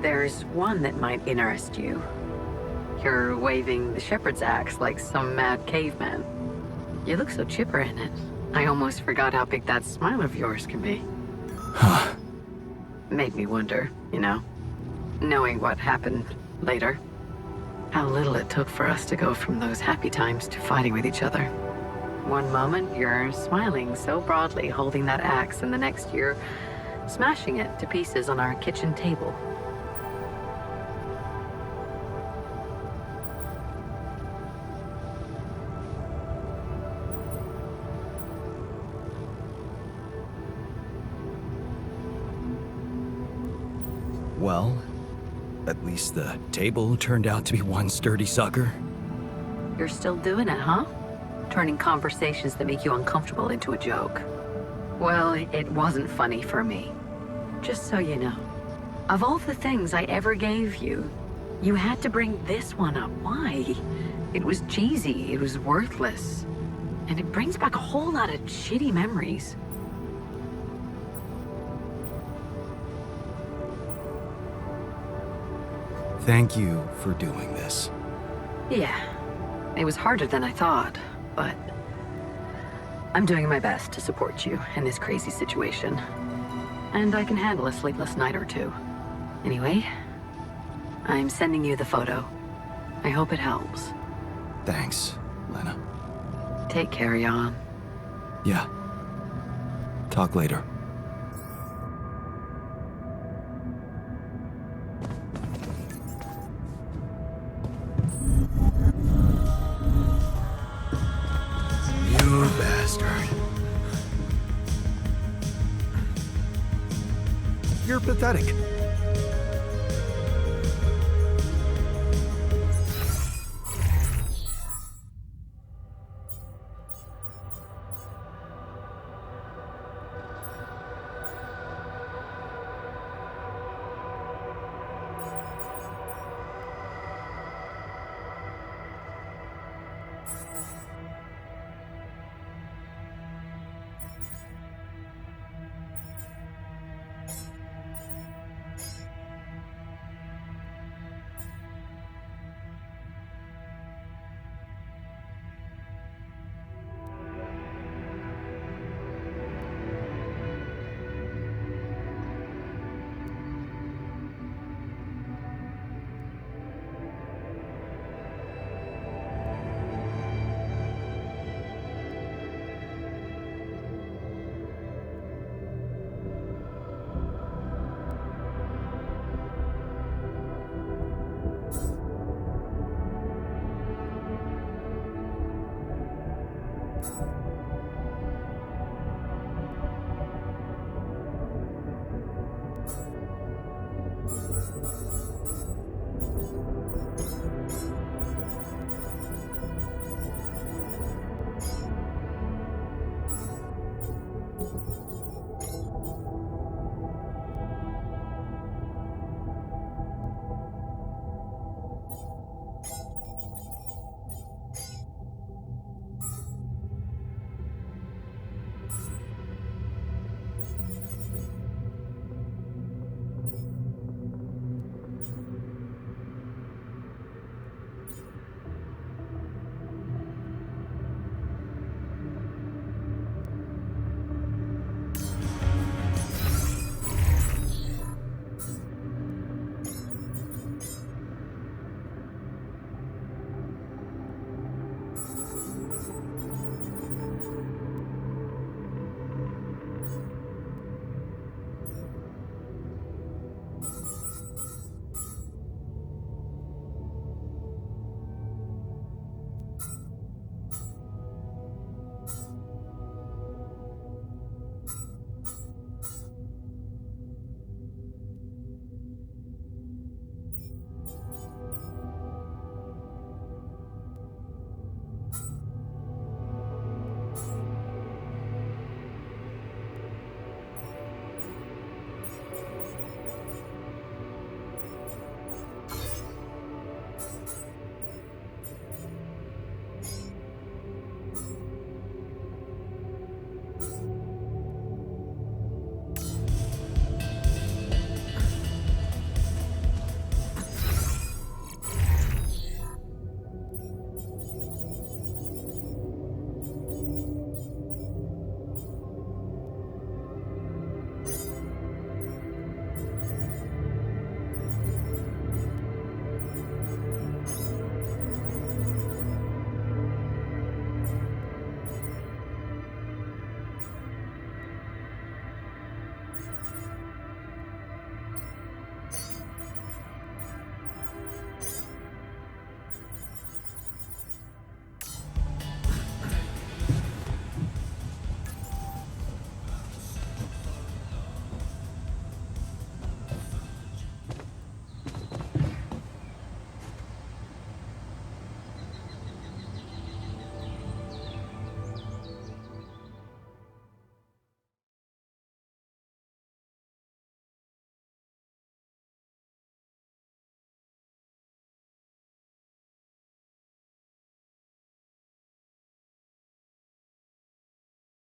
There's one that might interest you. You're waving the shepherd's axe like some mad caveman. You look so chipper in it. I almost forgot how big that smile of yours can be. Huh. Made me wonder, you know, knowing what happened later. How little it took for us to go from those happy times to fighting with each other. One moment, you're smiling so broadly, holding that axe, and the next you're smashing it to pieces on our kitchen table. Well, at least the table turned out to be one sturdy sucker. You're still doing it, huh? Turning conversations that make you uncomfortable into a joke. Well, it wasn't funny for me. Just so you know. Of all the things I ever gave you, You had to bring this one up. Why? It was cheesy. It was worthless. And it brings back a whole lot of shitty memories. Thank you for doing this. Yeah. It was harder than I thought, but I'm doing my best to support you in this crazy situation. And I can handle a sleepless night or two. Anyway, I'm sending you the photo. I hope it helps. Thanks, Lena. Take care, Jan. Yeah. Talk later. You bastard. You're pathetic.